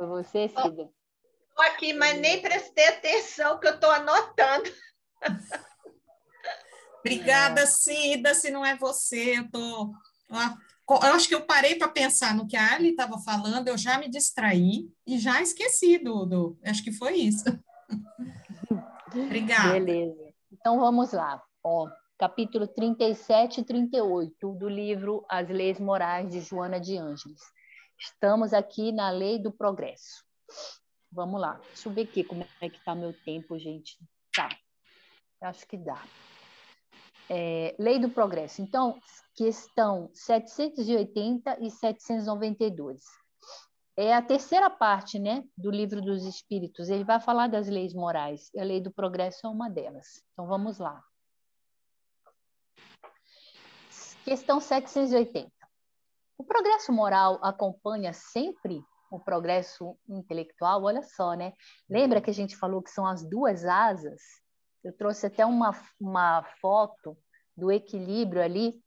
Foi você, Cida? Estou aqui, mas nem prestei atenção, que eu estou anotando. Obrigada, Cida. Se não é você, eu acho que eu parei para pensar no que a Ali estava falando, eu já me distraí e já esqueci acho que foi isso. Obrigada. Beleza. Então, vamos lá. Ó, capítulo 37 e 38 do livro As Leis Morais, de Joana de Ângeles. Estamos aqui na Lei do Progresso. Vamos lá. Deixa eu ver aqui como é que está meu tempo, gente. Tá. Acho que dá. Lei do Progresso. Então, questão 780 e 792. É a terceira parte, né, do Livro dos Espíritos. Ele vai falar das leis morais. E a Lei do Progresso é uma delas. Então, vamos lá. Questão 780. O progresso moral acompanha sempre o progresso intelectual? Olha só, né? Lembra que a gente falou que são as duas asas? Eu trouxe até uma foto do equilíbrio ali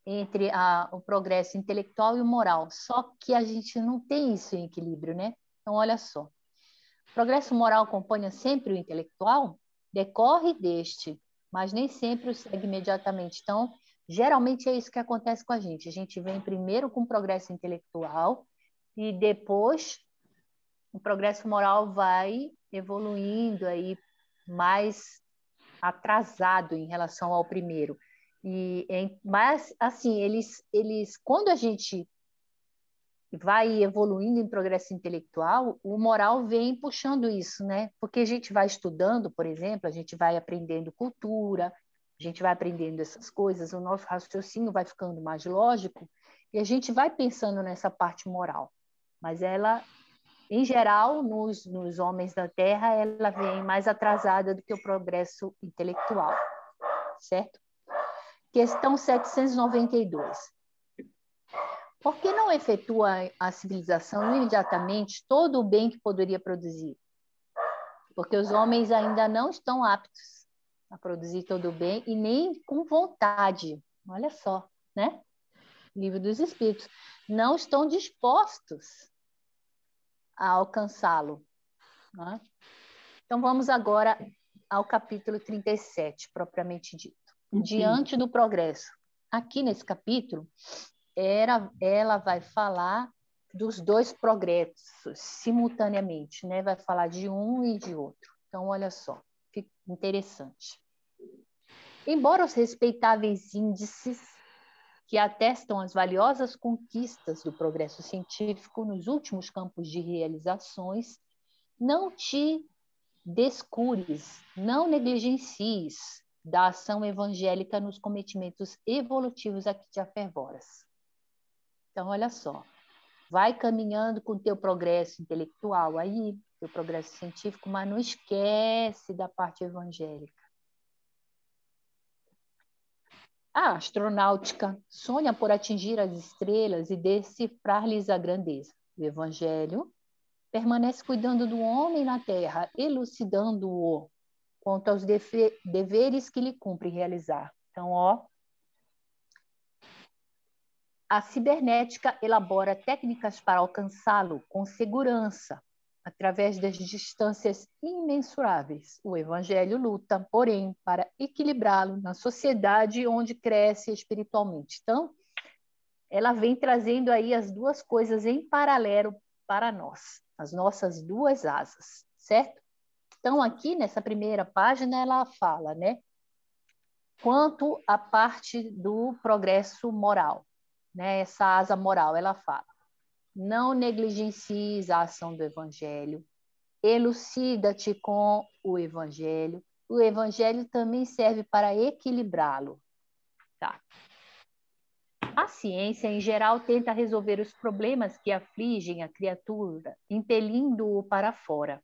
entre o progresso intelectual e o moral. Só que a gente não tem isso em equilíbrio, né? Então, olha só. O progresso moral acompanha sempre o intelectual? Decorre deste, mas nem sempre o segue imediatamente. Então, geralmente é isso que acontece com a gente. A gente vem primeiro com o progresso intelectual e depois o progresso moral vai evoluindo aí mais atrasado em relação ao primeiro. Mas, assim, eles, quando a gente vai evoluindo em progresso intelectual, o moral vem puxando isso, né? Porque a gente vai estudando, por exemplo, a gente vai aprendendo cultura, a gente vai aprendendo essas coisas, o nosso raciocínio vai ficando mais lógico e a gente vai pensando nessa parte moral. Mas ela, em geral, nos homens da Terra, ela vem mais atrasada do que o progresso intelectual, certo? Questão 792. Por que não efetua a civilização imediatamente todo o bem que poderia produzir? Porque os homens ainda não estão aptos a produzir todo o bem e nem com vontade. Olha só, né? Livro dos Espíritos. Não estão dispostos a alcançá-lo. Né? Então, vamos agora ao capítulo 37, propriamente dito. Diante do progresso. Aqui nesse capítulo, ela vai falar dos dois progressos simultaneamente, né? Vai falar de um e de outro. Então, olha só, fica interessante. Embora os respeitáveis índices que atestam as valiosas conquistas do progresso científico nos últimos campos de realizações, não te descures, não negligencies da ação evangélica nos cometimentos evolutivos a que te afervoras. Então, olha só, vai caminhando com o teu progresso intelectual aí, teu progresso científico, mas não esquece da parte evangélica. A astronáutica sonha por atingir as estrelas e decifrar-lhes a grandeza. O evangelho permanece cuidando do homem na terra, elucidando-o quanto aos deveres que lhe cumpre realizar. Então, ó, a cibernética elabora técnicas para alcançá-lo com segurança, através das distâncias imensuráveis. O Evangelho luta, porém, para equilibrá-lo na sociedade onde cresce espiritualmente. Então, ela vem trazendo aí as duas coisas em paralelo para nós, as nossas duas asas, certo? Então, aqui nessa primeira página, ela fala, né? Quanto à parte do progresso moral, né? Essa asa moral, ela fala: não negligencies a ação do Evangelho, elucida-te com o Evangelho também serve para equilibrá-lo. Tá. A ciência, em geral, tenta resolver os problemas que afligem a criatura, impelindo-o para fora,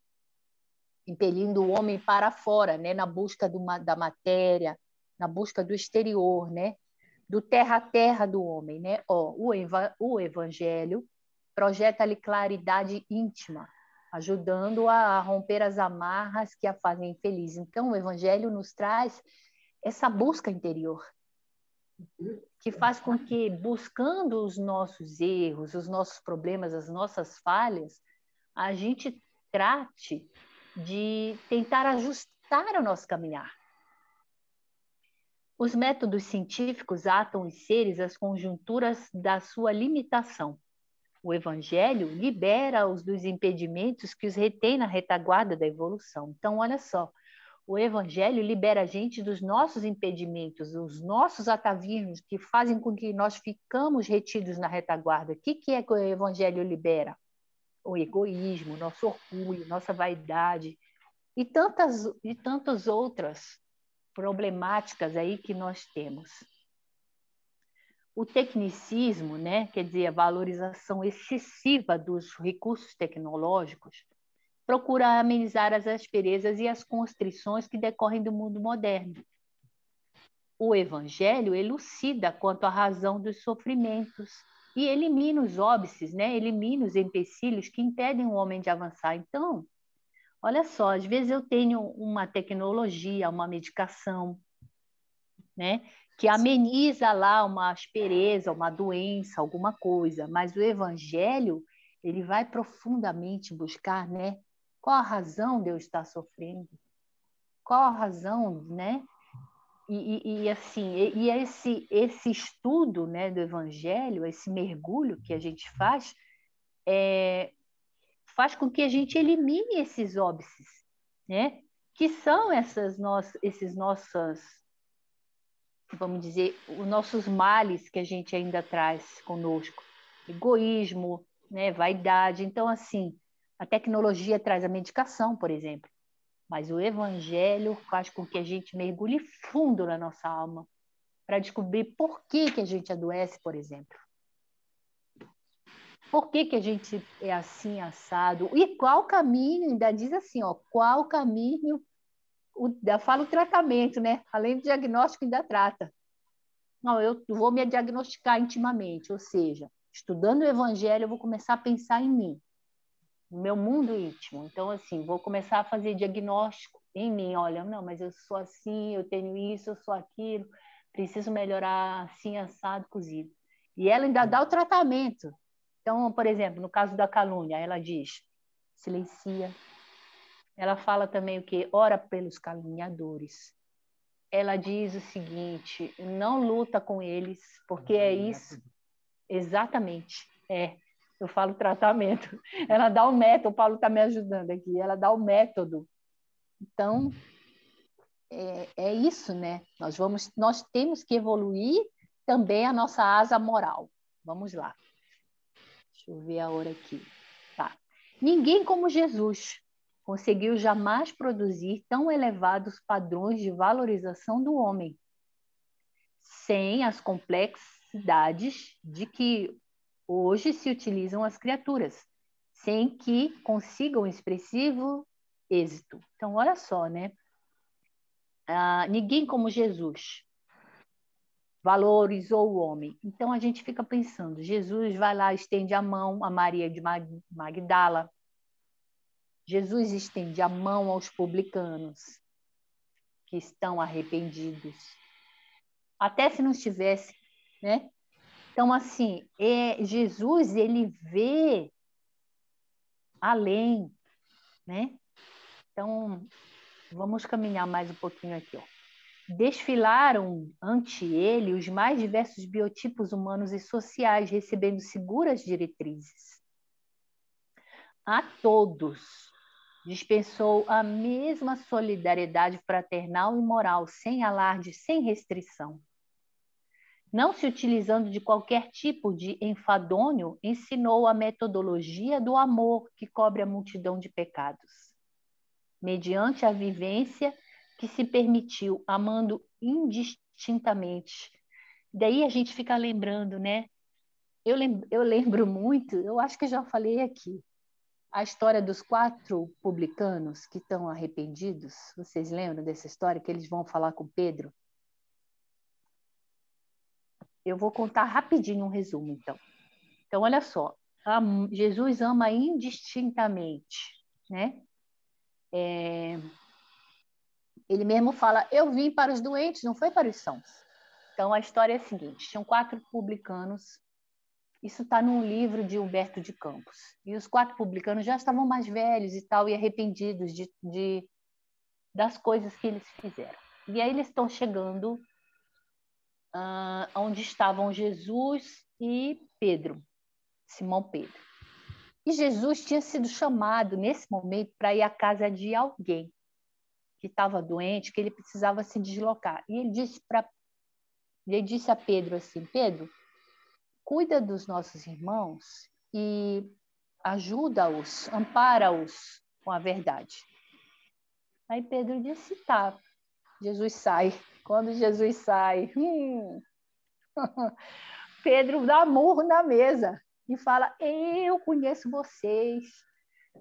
impelindo o homem para fora, né? Na busca da matéria, na busca do exterior, né? Do terra a terra do homem, né? Ó, o Evangelho projeta-lhe claridade íntima, ajudando-a a romper as amarras que a fazem infeliz. Então, o Evangelho nos traz essa busca interior, que faz com que, buscando os nossos erros, os nossos problemas, as nossas falhas, a gente trate de tentar ajustar o nosso caminhar. Os métodos científicos atam os seres às conjunturas da sua limitação. O Evangelho libera-os dos impedimentos que os retém na retaguarda da evolução. Então, olha só, o Evangelho libera a gente dos nossos impedimentos, os nossos atavismos que fazem com que nós ficamos retidos na retaguarda. O que é que o Evangelho libera? O egoísmo, nosso orgulho, nossa vaidade e tantas outras problemáticas aí que nós temos. O tecnicismo, né, quer dizer, a valorização excessiva dos recursos tecnológicos, procura amenizar as asperezas e as constrições que decorrem do mundo moderno. O Evangelho elucida quanto à razão dos sofrimentos e elimina os óbices, né, elimina os empecilhos que impedem o homem de avançar. Então, olha só, às vezes eu tenho uma tecnologia, uma medicação, né, que ameniza lá uma aspereza, uma doença, alguma coisa, mas o Evangelho, ele vai profundamente buscar, né, qual a razão de eu estar sofrendo, qual a razão, né, assim, esse estudo, né, do Evangelho, esse mergulho que a gente faz, faz com que a gente elimine esses óbices, né, que são esses nossos, vamos dizer, os nossos males que a gente ainda traz conosco. Egoísmo, né, vaidade. Então, assim, a tecnologia traz a medicação, por exemplo, mas o Evangelho faz com que a gente mergulhe fundo na nossa alma para descobrir por que a gente adoece, por exemplo. Por que a gente é assim, assado? E qual caminho, ainda diz assim, ó, qual caminho, fala o tratamento, né? Além do diagnóstico, ainda trata. Não, eu vou me diagnosticar intimamente, ou seja, estudando o Evangelho, eu vou começar a pensar em mim, no meu mundo íntimo. Então, assim, vou começar a fazer diagnóstico em mim. Olha, não, mas eu sou assim, eu tenho isso, eu sou aquilo, preciso melhorar assim, assado, cozido. E ela ainda dá o tratamento. Então, por exemplo, no caso da calúnia, ela diz, silencia. Ela fala também o quê? Ora pelos caluniadores. Ela diz o seguinte, não luta com eles, porque é isso. Exatamente. Eu falo tratamento. Ela dá o método, o Paulo está me ajudando aqui, ela dá o método. Então, é isso, né? Nós temos que evoluir também a nossa asa moral. Vamos lá. Deixa eu ver a hora aqui. Tá. Ninguém como Jesus conseguiu jamais produzir tão elevados padrões de valorização do homem, sem as complexidades de que hoje se utilizam as criaturas, sem que consigam expressivo êxito. Então, olha só, né? Ninguém como Jesus valorizou o homem. Então, a gente fica pensando, Jesus vai lá, estende a mão a Maria de Magdala, Jesus estende a mão aos publicanos que estão arrependidos, até se não estivesse, né? Então, assim, Jesus, ele vê além, né? Então, vamos caminhar mais um pouquinho aqui, ó. Desfilaram ante ele os mais diversos biotipos humanos e sociais, recebendo seguras diretrizes. A todos dispensou a mesma solidariedade fraternal e moral, sem alarde, sem restrição. Não se utilizando de qualquer tipo de enfadonho, ensinou a metodologia do amor que cobre a multidão de pecados. Mediante a vivência que se permitiu, amando indistintamente. Daí a gente fica lembrando, né? Eu lembro muito, eu acho que já falei aqui, a história dos 4 publicanos que estão arrependidos. Vocês lembram dessa história que eles vão falar com Pedro? Eu vou contar rapidinho um resumo, então. Então, olha só. Jesus ama indistintamente, né? Ele mesmo fala, eu vim para os doentes, não foi para os sãos. Então, a história é a seguinte. Tinham 4 publicanos Isso está num livro de Humberto de Campos. E os 4 publicanos já estavam mais velhos e tal, e arrependidos das coisas que eles fizeram. E aí eles estão chegando onde estavam Jesus e Pedro, Simão Pedro. E Jesus tinha sido chamado nesse momento para ir à casa de alguém que estava doente, que ele precisava se deslocar. E ele disse a Pedro assim: Pedro, cuida dos nossos irmãos e ajuda-os, ampara-os com a verdade. Aí Pedro disse: tá. Jesus sai. Quando Jesus sai, Pedro dá murro na mesa e fala: eu conheço vocês,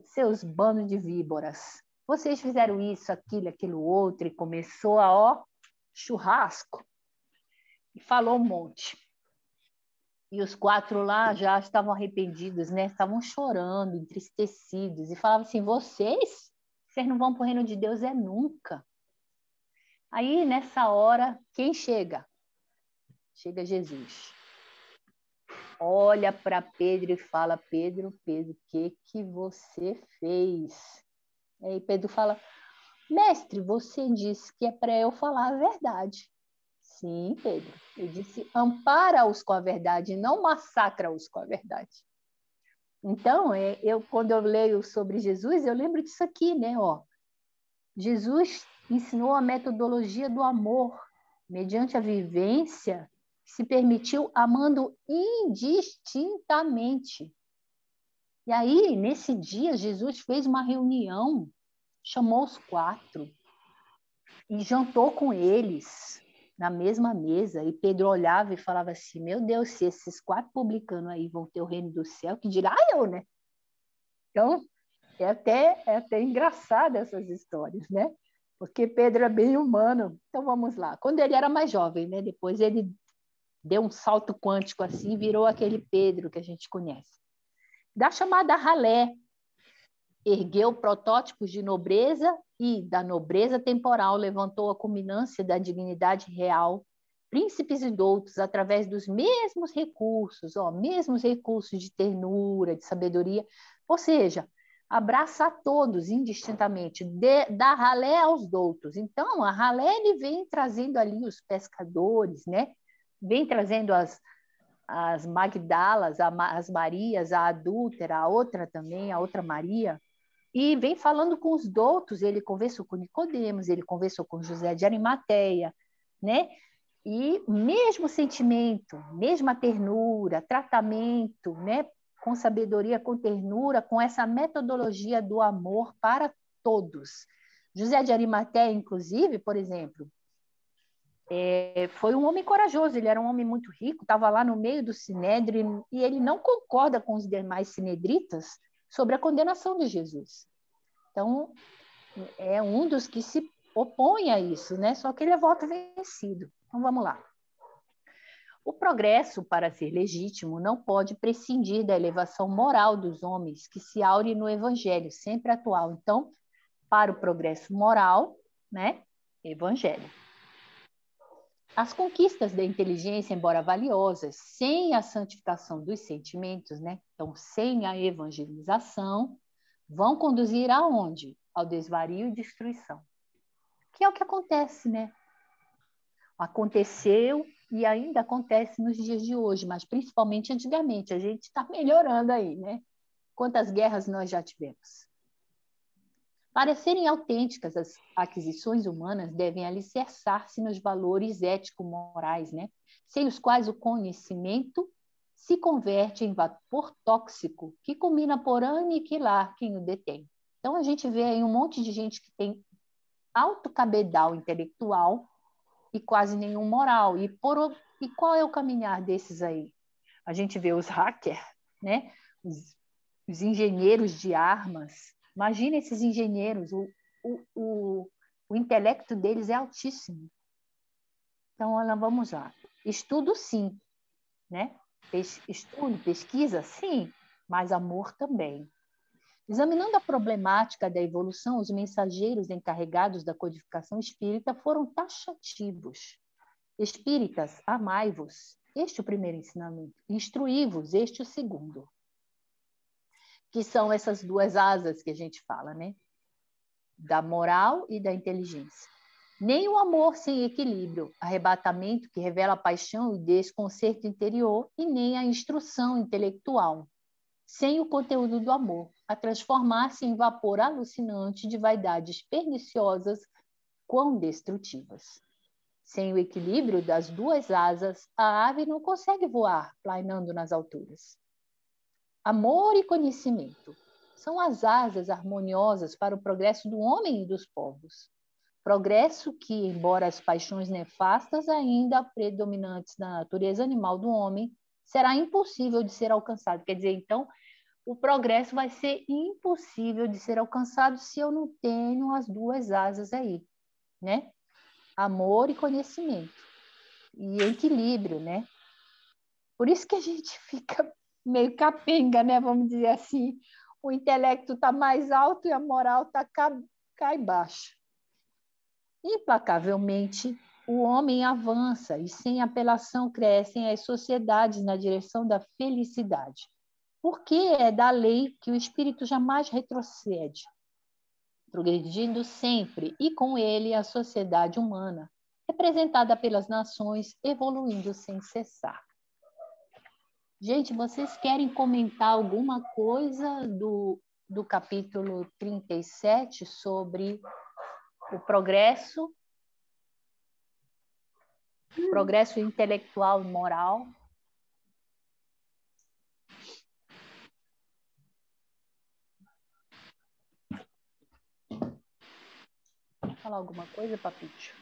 seus bandos de víboras. Vocês fizeram isso, aquilo, outro, e começou churrasco. E falou um monte. E os 4 lá já estavam arrependidos, né? Estavam chorando, entristecidos, e falavam assim: vocês não vão para o reino de Deus nunca. Aí, nessa hora, quem chega? Chega Jesus. Olha para Pedro e fala: Pedro, o que você fez? Aí Pedro fala: mestre, você disse que é para eu falar a verdade. Sim, Pedro. Eu disse: ampara-os com a verdade, não massacra-os com a verdade. Então, quando eu leio sobre Jesus, eu lembro disso aqui, né? Jesus ensinou a metodologia do amor, mediante a vivência, se permitiu amando indistintamente. E aí, nesse dia, Jesus fez uma reunião, chamou os 4 e jantou com eles na mesma mesa. E Pedro olhava e falava assim: meu Deus, se esses 4 publicanos aí vão ter o reino do céu, que dirá eu, né? Então, é até engraçado essas histórias, né? Porque Pedro é bem humano. Então, vamos lá. Quando ele era mais jovem, né? Depois ele deu um salto quântico assim e virou aquele Pedro que a gente conhece. Da chamada ralé, ergueu protótipos de nobreza e, da nobreza temporal, levantou a culminância da dignidade real, príncipes e doutos, através dos mesmos recursos de ternura, de sabedoria, ou seja, abraça a todos indistintamente, da ralé aos doutos. Então, a ralé ele vem trazendo ali os pescadores, né? Vem trazendo as Magdalas, as Marias, a adúltera, a outra também, a outra Maria, e vem falando com os doutos. Ele conversou com Nicodemos, ele conversou com José de Arimateia, né? E mesmo sentimento, mesma ternura, tratamento, né? Com sabedoria, com ternura, com essa metodologia do amor para todos. José de Arimateia, inclusive, por exemplo, foi um homem corajoso, ele era um homem muito rico, estava lá no meio do Sinédrio, e ele não concorda com os demais sinedritas sobre a condenação de Jesus. Então, é um dos que se opõe a isso, né? Só que ele é voto vencido. Então, vamos lá. O progresso, para ser legítimo, não pode prescindir da elevação moral dos homens, que se aure no Evangelho, sempre atual. Então, para o progresso moral, né? Evangelho. As conquistas da inteligência, embora valiosas, sem a santificação dos sentimentos, né? Então, sem a evangelização, vão conduzir aonde? Ao desvario e destruição. Que é o que acontece, né? Aconteceu e ainda acontece nos dias de hoje, mas principalmente antigamente. A gente está melhorando aí, né? Quantas guerras nós já tivemos? Para serem autênticas, as aquisições humanas devem alicerçar-se nos valores ético-morais, né? Sem os quais o conhecimento se converte em vapor tóxico que culmina por aniquilar quem o detém. Então, a gente vê aí um monte de gente que tem alto cabedal intelectual e quase nenhum moral. E qual é o caminhar desses aí? A gente vê os hackers, né? Os engenheiros de armas. Imagina esses engenheiros, o intelecto deles é altíssimo. Então, vamos lá. Estudo, sim, né? Estudo, pesquisa, sim, mas amor também. Examinando a problemática da evolução, os mensageiros encarregados da codificação espírita foram taxativos. Espíritas, amai-vos. Este é o primeiro ensinamento. Instruí-vos, este é o segundo. Que são essas duas asas que a gente fala, né? Da moral e da inteligência. Nem o amor sem equilíbrio, arrebatamento que revela paixão e desconcerto interior, e nem a instrução intelectual, sem o conteúdo do amor, a transformar-se em vapor alucinante de vaidades perniciosas, quão destrutivas. Sem o equilíbrio das duas asas, a ave não consegue voar, planeando nas alturas. Amor e conhecimento são as asas harmoniosas para o progresso do homem e dos povos. Progresso que, embora as paixões nefastas ainda predominantes na natureza animal do homem, será impossível de ser alcançado. Quer dizer, então, o progresso vai ser impossível de ser alcançado se eu não tenho as duas asas aí, né? Amor e conhecimento. E equilíbrio, né? Por isso que a gente fica meio capenga, né? Vamos dizer assim. O intelecto está mais alto e a moral está cá embaixo. Implacavelmente, o homem avança e sem apelação crescem as sociedades na direção da felicidade. Porque é da lei que o espírito jamais retrocede, progredindo sempre, e com ele a sociedade humana, representada pelas nações, evoluindo sem cessar. Gente, vocês querem comentar alguma coisa do capítulo 37 sobre o progresso intelectual e moral? Falar alguma coisa, Papito?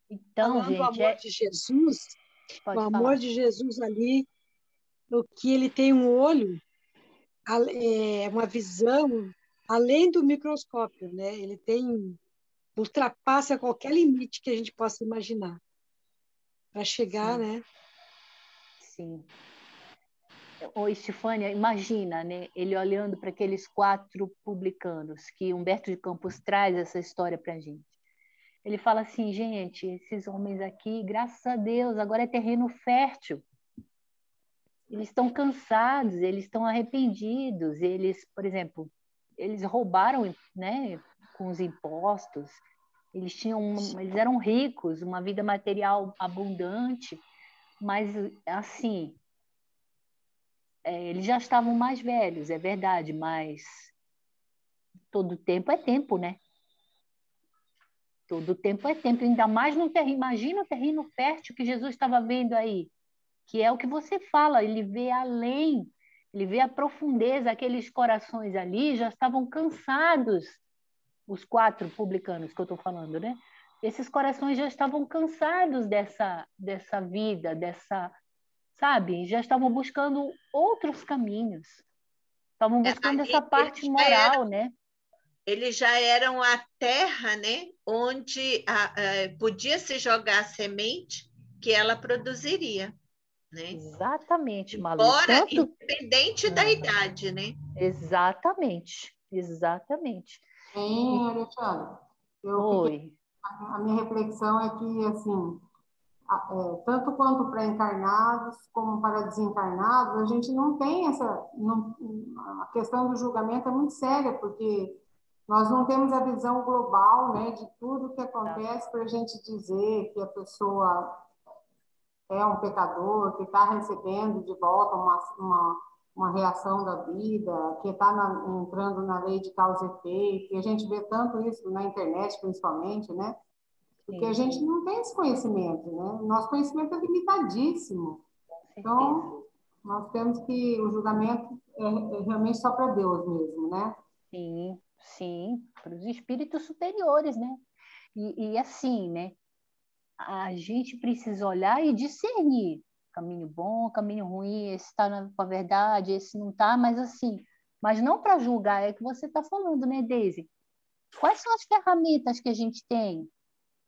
Então, falando gente, do amor de Jesus, pode o amor falar. de Jesus ali, o que ele tem um olho, uma visão além do microscópio, né? Ele ultrapassa qualquer limite que a gente possa imaginar para chegar, Sim. né? Sim. Ô, Estefânia, imagina, né? Ele olhando para aqueles 4 publicanos, que Humberto de Campos traz essa história para a gente. Ele fala assim, gente, esses homens aqui, graças a Deus, agora é terreno fértil. Eles estão cansados, eles estão arrependidos, eles, por exemplo, eles roubaram, né, com os impostos, eles eram ricos, uma vida material abundante, mas, assim, eles já estavam mais velhos, é verdade, mas todo tempo é tempo, né? Todo tempo é tempo, ainda mais no terreno. Imagina o terreno fértil que Jesus estava vendo aí, que é o que você fala, ele vê além, ele vê a profundeza, aqueles corações ali já estavam cansados, os 4 publicanos que eu estou falando, né? Esses corações já estavam cansados dessa vida, sabe? Já estavam buscando outros caminhos, estavam buscando Ali essa parte moral, né? Eles já eram a terra, né, onde podia se jogar a semente que ela produziria, né? Exatamente, Malu. Embora independente da idade, né? Exatamente, exatamente. Bem, Alexandre, Oi. a minha reflexão é que, assim, tanto quanto para encarnados como para desencarnados, a gente não tem a questão do julgamento é muito séria, porque nós não temos a visão global, né, de tudo que acontece para a gente dizer que a pessoa é um pecador, que está recebendo de volta uma reação da vida, que está entrando na lei de causa e efeito, e a gente vê tanto isso na internet, principalmente, né? Porque a gente não tem esse conhecimento, né? Nosso conhecimento é limitadíssimo. Então, nós temos que o julgamento é realmente só para Deus mesmo, né? Sim, sim, para os espíritos superiores, né? E assim, né? A gente precisa olhar e discernir caminho bom, caminho ruim, esse está com a verdade, esse não está, mas assim, mas não para julgar, é o que você está falando, né, Deise? Quais são as ferramentas que a gente tem?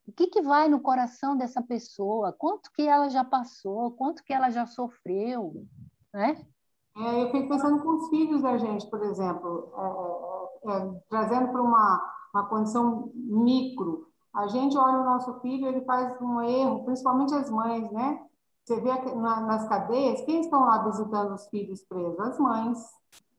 O que vai no coração dessa pessoa? Quanto que ela já passou? Quanto que ela já sofreu? Né? Eu fico pensando com os filhos da gente, por exemplo, trazendo para uma condição micro. A gente olha o nosso filho, ele faz um erro, principalmente as mães, né? Você vê nas cadeias, quem estão lá visitando os filhos presos? As mães.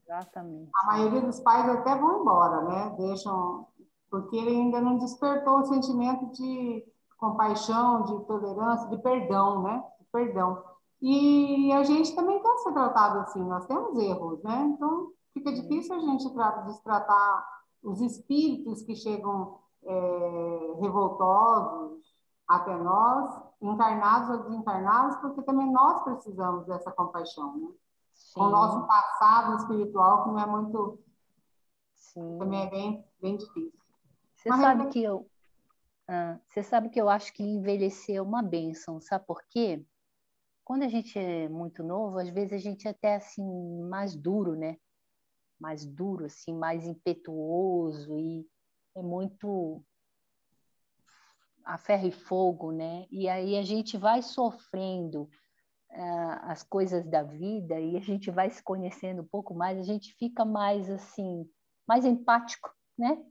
Exatamente. A maioria dos pais até vão embora, né? Deixam, porque ele ainda não despertou o sentimento de compaixão, de tolerância, de perdão, né? De perdão. E a gente também quer ser tratado assim, nós temos erros, né? Então, fica difícil a gente destratar os espíritos que chegam revoltosos até nós, encarnados ou desencarnados, porque também nós precisamos dessa compaixão, né? Sim. Com o nosso passado espiritual, que não é muito... Sim. Também é bem difícil. Você sabe que eu acho que envelhecer é uma bênção, sabe por quê? Quando a gente é muito novo, às vezes a gente é até assim mais duro, né? Mais duro, assim, mais impetuoso e é muito a ferro e fogo, né? E aí a gente vai sofrendo as coisas da vida e a gente vai se conhecendo um pouco mais, a gente fica mais assim, mais empático, né?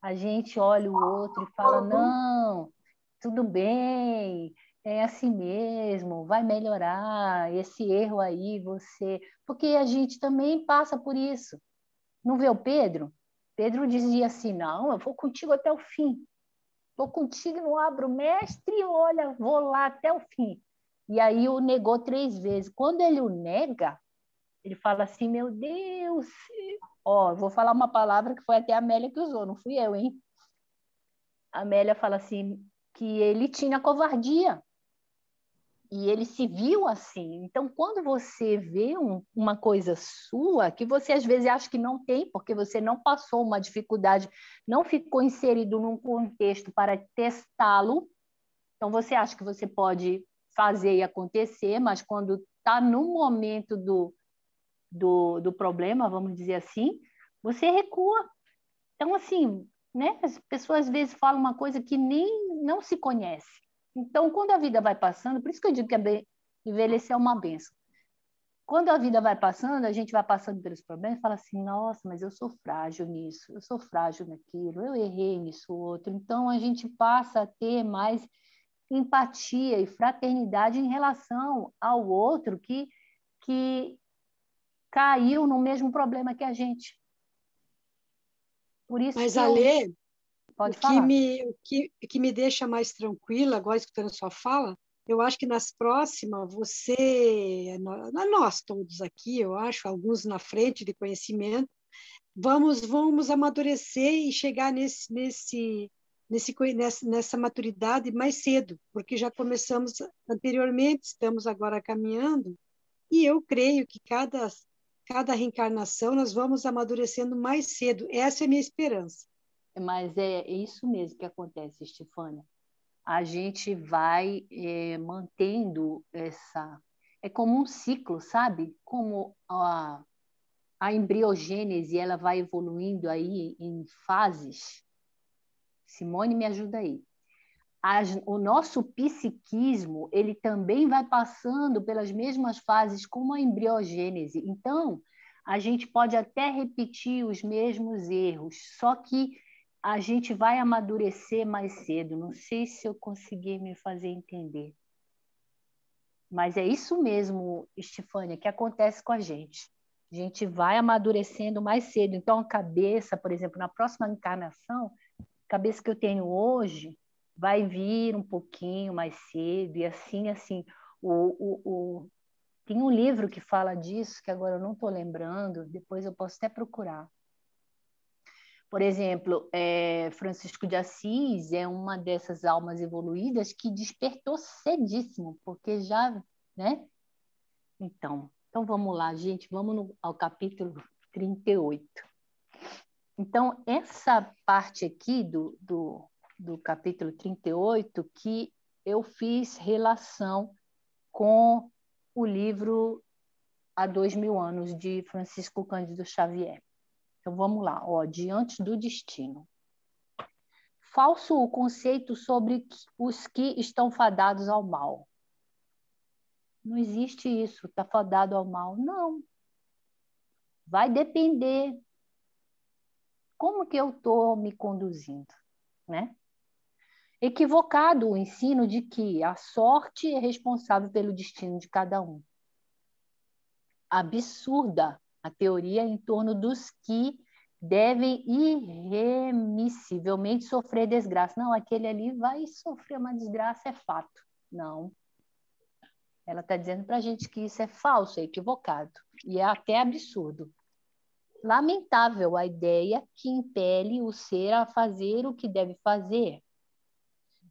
A gente olha o outro e fala, não, tudo bem, é assim mesmo, vai melhorar, esse erro aí você... Porque a gente também passa por isso. Não vê o Pedro? Pedro dizia assim, não, eu vou contigo até o fim. Vou contigo, não abro mestre, olha, vou lá até o fim. E aí o negou 3 vezes. Quando ele o nega, ele fala assim, meu Deus, ó, vou falar uma palavra que foi até a Amélia que usou, não fui eu, hein? A Amélia fala assim, que ele tinha covardia. E ele se viu assim. Então, quando você vê uma coisa sua, que você às vezes acha que não tem, porque você não passou uma dificuldade, não ficou inserido num contexto para testá-lo, então você acha que você pode fazer e acontecer, mas quando está no momento do problema, vamos dizer assim, você recua. Então, assim, né? As pessoas às vezes falam uma coisa que nem não se conhece. Então, quando a vida vai passando, por isso que eu digo que envelhecer é uma benção. Quando a vida vai passando, a gente vai passando pelos problemas e fala assim, nossa, mas eu sou frágil nisso, eu sou frágil naquilo, eu errei nisso outro. Então, a gente passa a ter mais empatia e fraternidade em relação ao outro que caiu no mesmo problema que a gente. Por isso Mas, que Alê, Pode falar. o que me deixa mais tranquila, agora escutando a sua fala, eu acho que nas próximas, nós todos aqui, eu acho, alguns na frente de conhecimento, vamos amadurecer e chegar nessa maturidade mais cedo, porque já começamos anteriormente, estamos agora caminhando, e eu creio que cada reencarnação nós vamos amadurecendo mais cedo. Essa é a minha esperança. Mas é isso mesmo que acontece, Estefânia. A gente vai mantendo essa... É como um ciclo, sabe? Como a embriogênese, ela vai evoluindo aí em fases. Simone, me ajuda aí. O nosso psiquismo, ele também vai passando pelas mesmas fases como a embriogênese. Então, a gente pode até repetir os mesmos erros, só que a gente vai amadurecer mais cedo. Não sei se eu consegui me fazer entender. Mas é isso mesmo, Estefânia, que acontece com a gente. A gente vai amadurecendo mais cedo. Então, a cabeça, por exemplo, na próxima encarnação, a cabeça que eu tenho hoje vai vir um pouquinho mais cedo, e assim. Tem um livro que fala disso, que agora eu não estou lembrando, depois eu posso até procurar. Por exemplo, Francisco de Assis é uma dessas almas evoluídas que despertou cedíssimo, porque já, né? Então vamos lá, gente, vamos ao capítulo 38. Então, essa parte aqui do capítulo 38 que eu fiz relação com o livro Há 2000 anos, de Francisco Cândido Xavier. Então, vamos lá. Diante do destino. Falso o conceito sobre os que estão fadados ao mal. Não existe isso, está fadado ao mal. Não. Vai depender como que eu estou me conduzindo, né? Equivocado o ensino de que a sorte é responsável pelo destino de cada um. Absurda a teoria em torno dos que devem irremissivelmente sofrer desgraça. Não, aquele ali vai sofrer uma desgraça, é fato. Não. Ela está dizendo para a gente que isso é falso, é equivocado. E é até absurdo. Lamentável a ideia que impele o ser a fazer o que deve fazer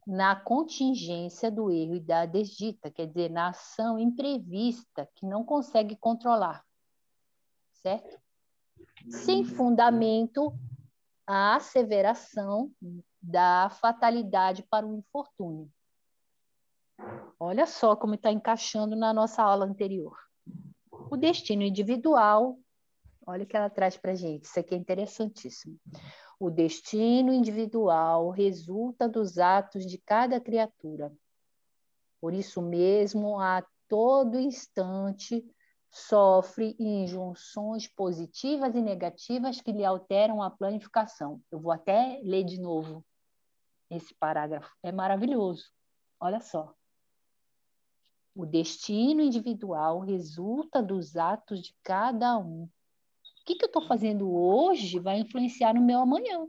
na contingência do erro e da desdita, quer dizer, na ação imprevista que não consegue controlar. Certo? Sem fundamento, a asseveração da fatalidade para o infortúnio. Olha só como está encaixando na nossa aula anterior. O destino individual, olha o que ela traz para a gente, isso aqui é interessantíssimo. O destino individual resulta dos atos de cada criatura. Por isso mesmo, a todo instante, sofre injunções positivas e negativas que lhe alteram a planificação. Eu vou até ler de novo esse parágrafo. É maravilhoso. Olha só. O destino individual resulta dos atos de cada um. O que eu estou fazendo hoje vai influenciar no meu amanhã.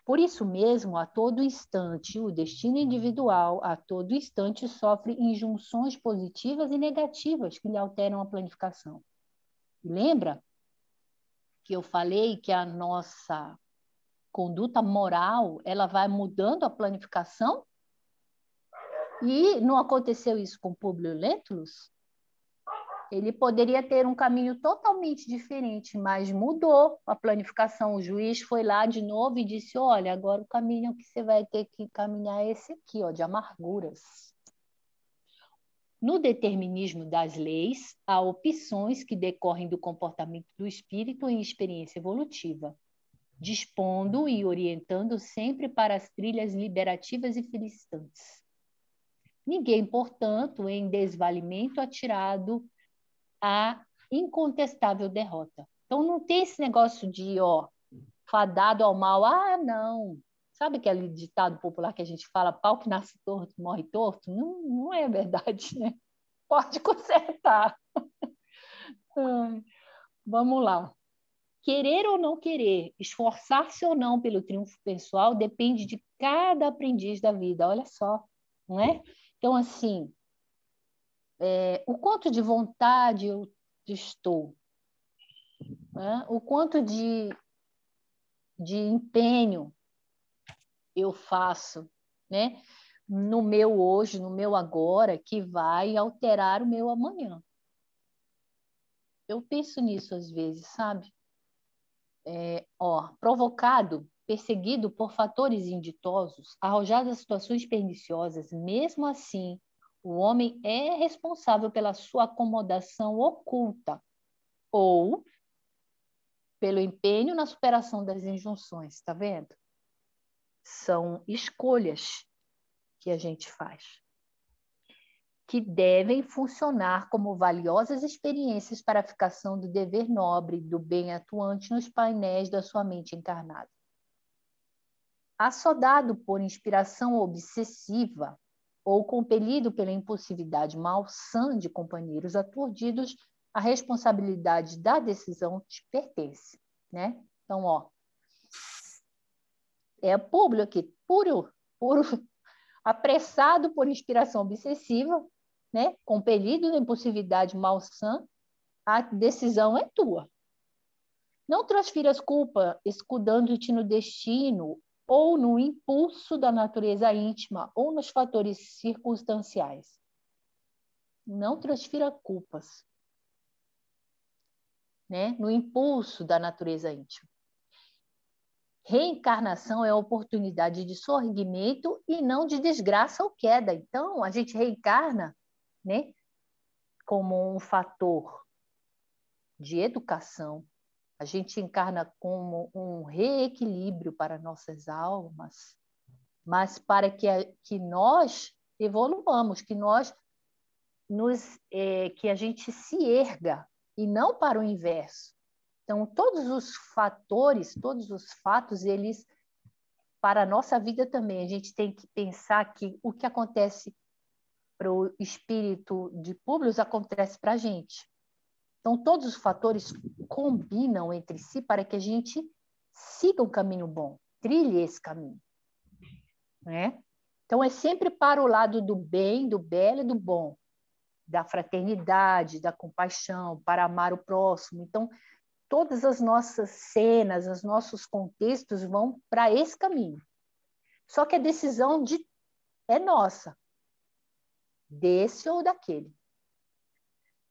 Por isso mesmo, a todo instante, o destino individual, a todo instante, sofre injunções positivas e negativas que lhe alteram a planificação. Lembra que eu falei que a nossa conduta moral, ela vai mudando a planificação? E não aconteceu isso com Públio Lentulus? Ele poderia ter um caminho totalmente diferente, mas mudou a planificação. O juiz foi lá de novo e disse, olha, agora o caminho que você vai ter que caminhar é esse aqui, ó, de amarguras. No determinismo das leis, há opções que decorrem do comportamento do espírito em experiência evolutiva, dispondo e orientando sempre para as trilhas liberativas e felicitantes. Ninguém, portanto, em desvalimento atirado a incontestável derrota. Então, não tem esse negócio de, fadado ao mal. Ah, não. Sabe aquele ditado popular que a gente fala, pau que nasce torto, morre torto? Não, não é verdade, né? Pode consertar. Vamos lá. Querer ou não querer, esforçar-se ou não pelo triunfo pessoal, depende de cada aprendiz da vida. Olha só, não é? Então, assim, o quanto de vontade eu estou, né? O quanto de empenho eu faço, né? No meu hoje, no meu agora, que vai alterar o meu amanhã. Eu penso nisso às vezes, sabe? Provocado, perseguido por fatores inditosos, arrojado a situações perniciosas, mesmo assim, o homem é responsável pela sua acomodação oculta ou pelo empenho na superação das injunções, está vendo? São escolhas que a gente faz, que devem funcionar como valiosas experiências para a ficação do dever nobre, do bem atuante nos painéis da sua mente encarnada. Assodado por inspiração obsessiva ou compelido pela impulsividade malsã de companheiros aturdidos, a responsabilidade da decisão te pertence, né? Então, é Públio aqui, puro, apressado por inspiração obsessiva, né? Compelido pela impulsividade malsã, a decisão é tua. Não transfiras culpa escudando-te no destino ou no impulso da natureza íntima ou nos fatores circunstanciais. Não transfira culpas, né? No impulso da natureza íntima. Reencarnação é a oportunidade de sorgimento e não de desgraça ou queda. Então, a gente reencarna, né, como um fator de educação. A gente encarna como um reequilíbrio para nossas almas, mas para que nós evoluamos, que que a gente se erga, e não para o inverso. Então, todos os fatores, todos os fatos, eles, para a nossa vida também, a gente tem que pensar que o que acontece para o espírito de Públio acontece para a gente. Então, todos os fatores combinam entre si para que a gente siga um caminho bom, trilhe esse caminho, né? Então, é sempre para o lado do bem, do belo e do bom, da fraternidade, da compaixão, para amar o próximo. Então, todas as nossas cenas, os nossos contextos vão para esse caminho. Só que a decisão é nossa, desse ou daquele.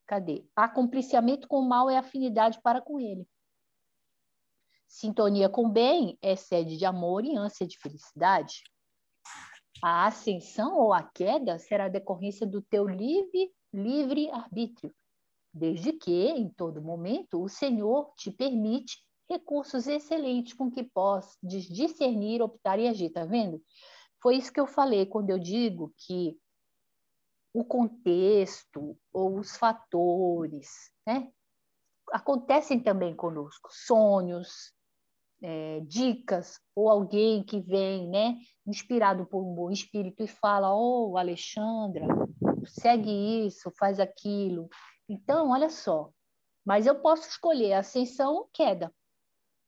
Cadê? Acompliciamento com o mal é afinidade para com ele. Sintonia com o bem é sede de amor e ânsia de felicidade. A ascensão ou a queda será decorrência do teu livre arbítrio, desde que, em todo momento, o Senhor te permite recursos excelentes com que possas discernir, optar e agir. Tá vendo? Foi isso que eu falei quando eu digo que o contexto ou os fatores, né, acontecem também conosco. Sonhos, dicas, ou alguém que vem, né, inspirado por um bom espírito e fala: "Oh, Alexandra, segue isso, faz aquilo". Então, olha só, mas eu posso escolher ascensão ou queda.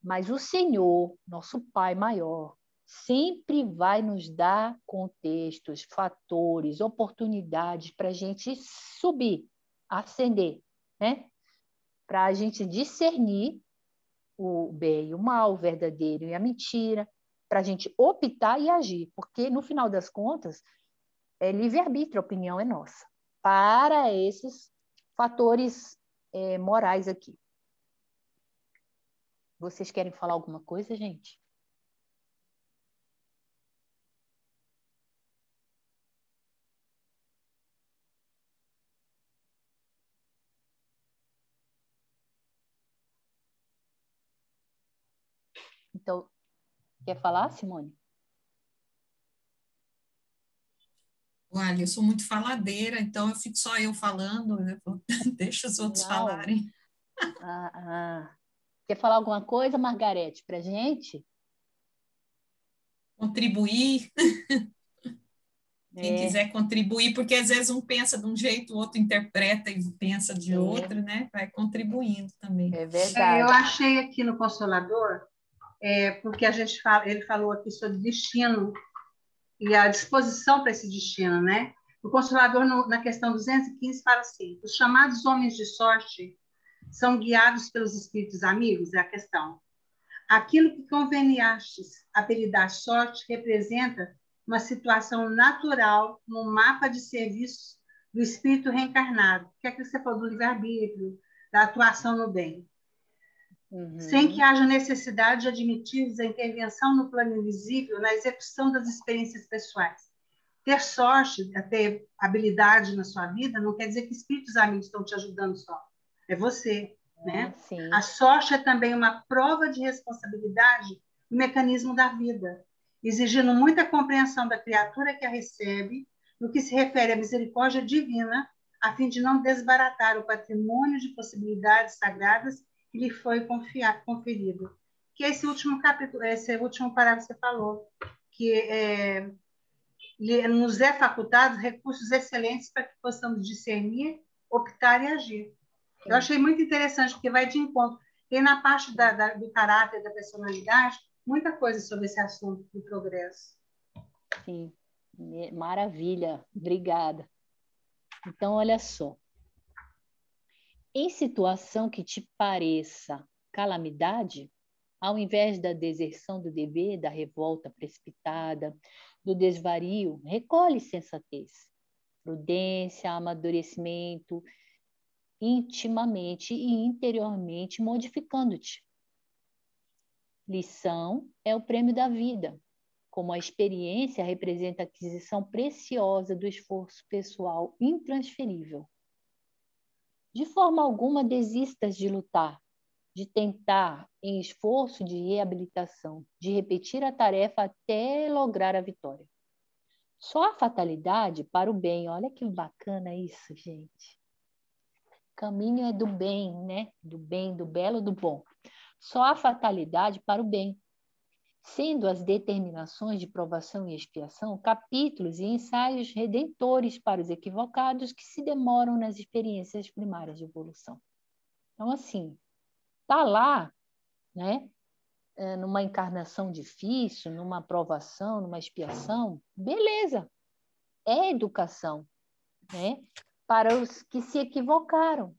Mas o Senhor, nosso Pai maior, sempre vai nos dar contextos, fatores, oportunidades para a gente subir, ascender, né? Para a gente discernir o bem e o mal, o verdadeiro e a mentira, para a gente optar e agir, porque no final das contas é livre-arbítrio, a opinião é nossa, para esses fatores morais aqui. Vocês querem falar alguma coisa, gente? Então, quer falar, Simone? Olha, eu sou muito faladeira, então eu fico só eu falando, deixa os outros Não. falarem. Quer falar alguma coisa, Margarete, para a gente? Contribuir. Quem quiser contribuir, porque às vezes um pensa de um jeito, o outro interpreta e pensa de outro, né? Vai contribuindo também. É verdade. Eu achei aqui no Consolador, porque ele falou aqui sobre destino e a disposição para esse destino, né? O Consolador, na questão 215, fala assim: os chamados homens de sorte são guiados pelos espíritos amigos, é a questão. Aquilo que conveniastes apelidar sorte representa uma situação natural no mapa de serviços do espírito reencarnado, que é aquilo que você falou do livre-arbítrio, da atuação no bem. Sem que haja necessidade de admitir a intervenção no plano invisível na execução das experiências pessoais. Ter sorte, ter habilidade na sua vida, não quer dizer que espíritos amigos estão te ajudando só. É você. Né? A sorte é também uma prova de responsabilidade no mecanismo da vida, exigindo muita compreensão da criatura que a recebe no que se refere à misericórdia divina, a fim de não desbaratar o patrimônio de possibilidades sagradas que lhe foi conferido. Que esse último capítulo, esse último parágrafo que você falou, que nos é facultado recursos excelentes para que possamos discernir, optar e agir. Eu achei muito interessante, porque vai de encontro. Tem na parte do caráter, da personalidade, muita coisa sobre esse assunto do progresso. Sim, maravilha, obrigada. Então, olha só. Em situação que te pareça calamidade, ao invés da deserção do dever, da revolta precipitada, do desvario, recolhe sensatez, prudência, amadurecimento, intimamente e interiormente modificando-te. Lição é o prêmio da vida, como a experiência representa a aquisição preciosa do esforço pessoal intransferível. De forma alguma desistas de lutar, de tentar em esforço de reabilitação, de repetir a tarefa até lograr a vitória. Só a fatalidade para o bem, olha que bacana isso, gente. caminho é do bem, né? Do bem, do belo, do bom. Só há fatalidade para o bem, sendo as determinações de provação e expiação capítulos e ensaios redentores para os equivocados que se demoram nas experiências primárias de evolução. Então, assim, tá lá, né? Numa encarnação difícil, numa provação, numa expiação, beleza, é educação, né? Para os que se equivocaram.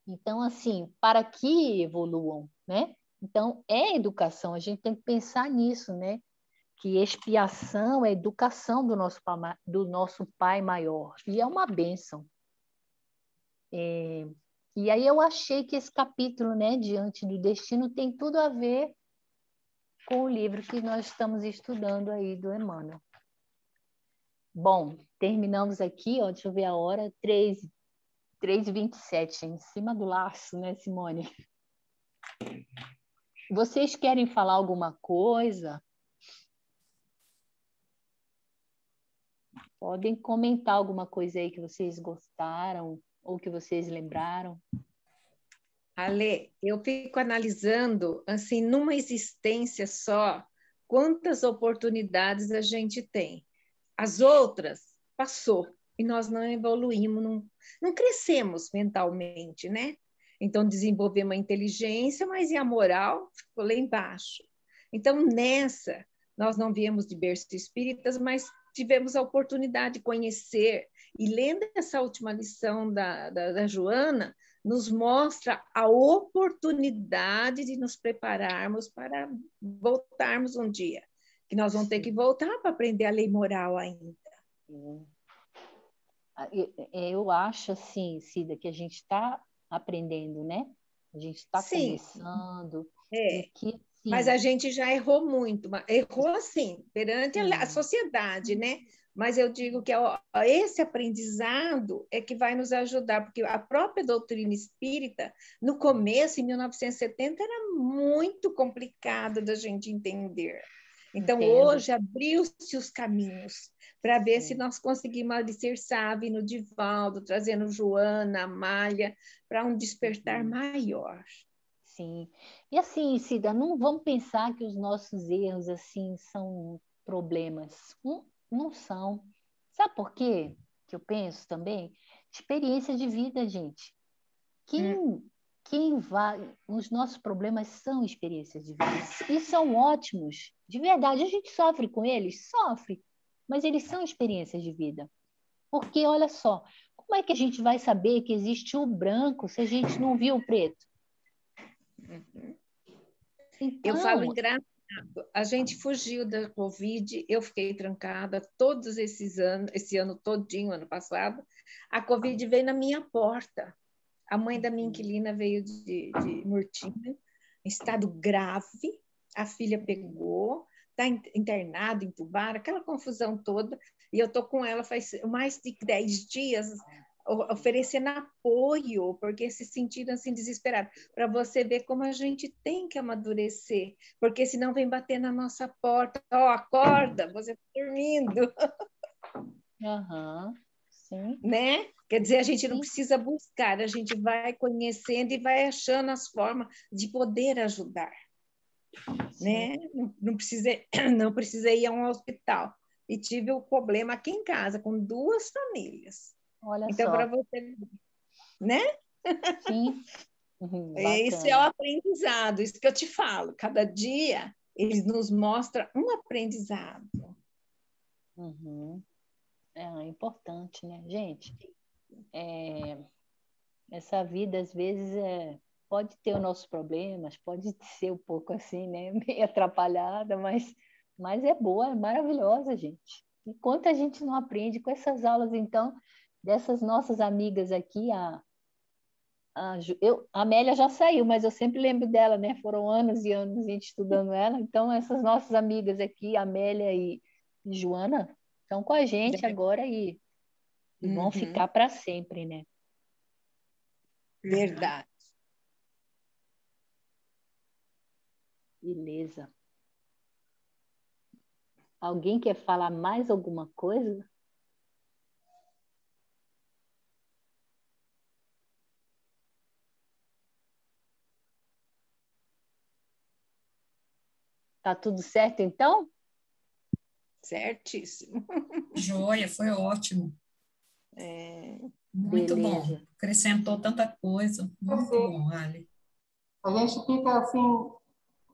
Então, assim, para que evoluam, né? Então, é educação, a gente tem que pensar nisso, né? Que expiação é educação do nosso Pai maior, e é uma bênção. E aí eu achei que esse capítulo, né, Diante do Destino, tem tudo a ver com o livro que nós estamos estudando aí do Emmanuel. Bom, terminamos aqui, ó, deixa eu ver a hora, 3h27, em cima do laço, né, Simone? Vocês querem falar alguma coisa? Podem comentar alguma coisa aí que vocês gostaram ou que vocês lembraram. Ale, eu fico analisando, assim, numa existência só, quantas oportunidades a gente tem. As outras passou e nós não evoluímos, não crescemos mentalmente, né? Então, desenvolvemos a inteligência, mas e a moral ficou lá embaixo. Então, nessa, nós não viemos de berço espíritas, mas tivemos a oportunidade de conhecer. E lendo essa última lição da Joana, nos mostra a oportunidade de nos prepararmos para voltarmos um dia, que nós vamos ter que voltar para aprender a lei moral ainda. Eu acho, assim, Cida, que a gente está aprendendo, né? A gente está começando. É. E que, sim, mas a gente já errou muito, errou assim, perante a sociedade, né? Mas eu digo que esse aprendizado é que vai nos ajudar, porque a própria doutrina espírita, no começo, em 1970, era muito complicado da gente entender. Então, hoje, abriu-se os caminhos para ver se nós conseguimos alicerçar no Divaldo, trazendo Joana, Amália, para um despertar maior. Sim. E assim, Cida, não vamos pensar que os nossos erros assim são problemas. Não são. Sabe por quê que eu penso também? Experiência de vida, gente. Quem vai... Os nossos problemas são experiências de vida. E são ótimos. De verdade, a gente sofre com eles? Sofre. Mas eles são experiências de vida. Porque, olha só, como é que a gente vai saber que existe o branco se a gente não viu o preto? Então, eu falo engraçado, a gente fugiu da Covid, eu fiquei trancada todos esses anos, esse ano todinho, ano passado, a Covid veio na minha porta. A mãe da minha inquilina veio de Murtinho, em estado grave, a filha pegou, está internada, entubada, aquela confusão toda, e eu estou com ela faz mais de 10 dias, oferecendo apoio, porque se sentiram assim desesperados, para você ver como a gente tem que amadurecer, porque senão vem bater na nossa porta, acorda, você está dormindo. Sim. Né? Quer dizer, a gente não precisa buscar, a gente vai conhecendo e vai achando as formas de poder ajudar. Né? Não precisa ir a um hospital. E tive o problema aqui em casa, com 2 famílias. Olha então, para você, né? Sim. Isso é o aprendizado, isso que eu te falo. Cada dia, eles nos mostram um aprendizado. É importante, né, gente? Essa vida, às vezes, pode ter os nossos problemas, pode ser um pouco assim, né? Meio atrapalhada, mas é boa, é maravilhosa, gente. E quanto a gente não aprende com essas aulas, então, dessas nossas amigas aqui, a Amélia já saiu, mas eu sempre lembro dela, né? Foram anos e anos a gente estudando ela. Então, essas nossas amigas aqui, Amélia e Joana, estão com a gente agora e vão ficar para sempre, né? Verdade. Beleza. Alguém quer falar mais alguma coisa? Tá tudo certo, então? Certíssimo. Joia, foi ótimo. Muito bom. Beleza. Acrescentou tanta coisa. Muito bom, Ali. A gente fica, assim,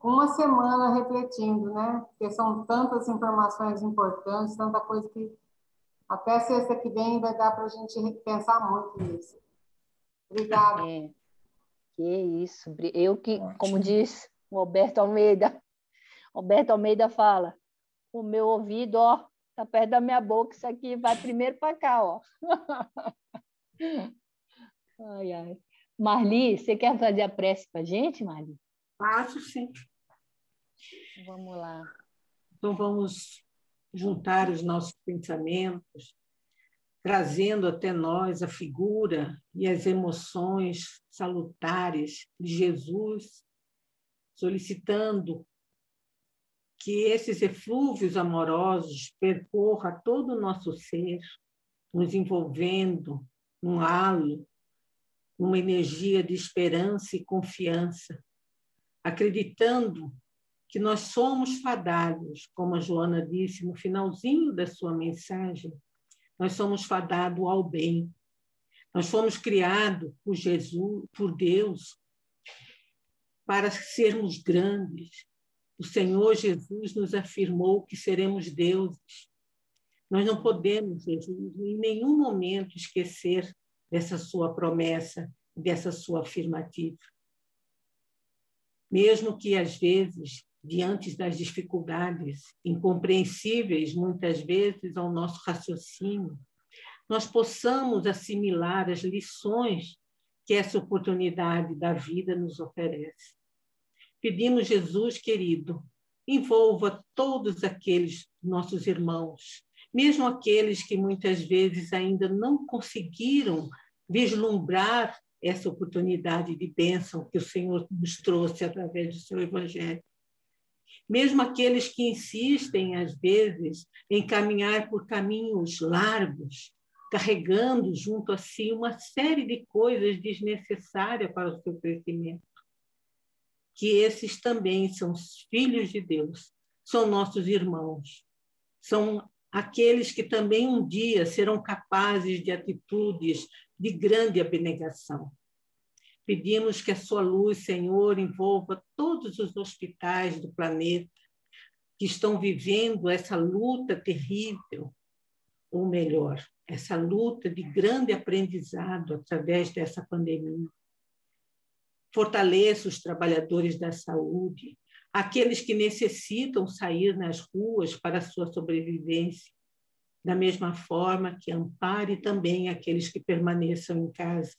uma semana refletindo, né? Porque são tantas informações importantes, tanta coisa que até sexta que vem vai dar para a gente pensar muito nisso. Obrigada. Que isso. Eu que, Ótimo. como diz o Alberto Almeida fala, o meu ouvido, ó, tá perto da minha boca, isso aqui vai primeiro para cá, ó. Ai, ai. Marli, você quer fazer a prece para a gente, Marli? Faço, sim. Vamos lá. Então, vamos juntar os nossos pensamentos, trazendo até nós a figura e as emoções salutares de Jesus, solicitando que esses eflúvios amorosos percorram todo o nosso ser, nos envolvendo num halo, numa energia de esperança e confiança, acreditando que nós somos fadados, como a Joana disse no finalzinho da sua mensagem, nós somos fadados ao bem. Nós fomos criados por Jesus, por Deus, para sermos grandes. O Senhor Jesus nos afirmou que seremos deuses. Nós não podemos, Jesus, em nenhum momento esquecer dessa sua promessa, dessa sua afirmativa. Mesmo que, às vezes, diante das dificuldades incompreensíveis, muitas vezes, ao nosso raciocínio, nós possamos assimilar as lições que essa oportunidade da vida nos oferece. Pedimos, Jesus querido, envolva todos aqueles nossos irmãos, mesmo aqueles que muitas vezes ainda não conseguiram vislumbrar essa oportunidade de bênção que o Senhor nos trouxe através do seu Evangelho. Mesmo aqueles que insistem, às vezes, em caminhar por caminhos largos, carregando junto a si uma série de coisas desnecessárias para o seu crescimento. Que esses também são os filhos de Deus, são nossos irmãos, são aqueles que também um dia serão capazes de atitudes de grande abnegação. Pedimos que a sua luz, Senhor, envolva todos os hospitais do planeta que estão vivendo essa luta terrível, ou melhor, essa luta de grande aprendizado através dessa pandemia. Fortaleça os trabalhadores da saúde, aqueles que necessitam sair nas ruas para a sua sobrevivência, da mesma forma que ampare também aqueles que permaneçam em casa,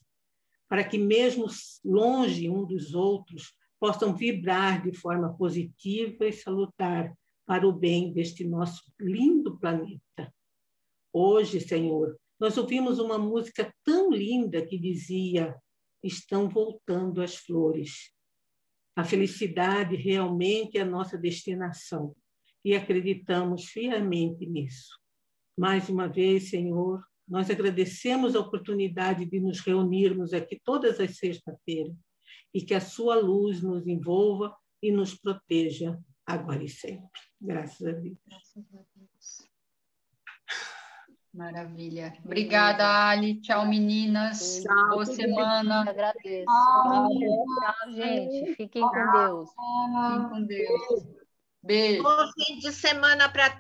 para que mesmo longe um dos outros possam vibrar de forma positiva e salutar para o bem deste nosso lindo planeta. Hoje, Senhor, nós ouvimos uma música tão linda que dizia: estão voltando as flores. A felicidade realmente é a nossa destinação e acreditamos fielmente nisso. Mais uma vez, Senhor, nós agradecemos a oportunidade de nos reunirmos aqui todas as sextas-feiras e que a sua luz nos envolva e nos proteja agora e sempre. Graças a Deus. Graças a Deus. Maravilha. Obrigada, Ali. Tchau, meninas. Tchau, Boa semana. Eu agradeço. Tchau. Tchau, gente. Fiquem com Deus. Fiquem com Deus. Beijo. Bom fim de semana para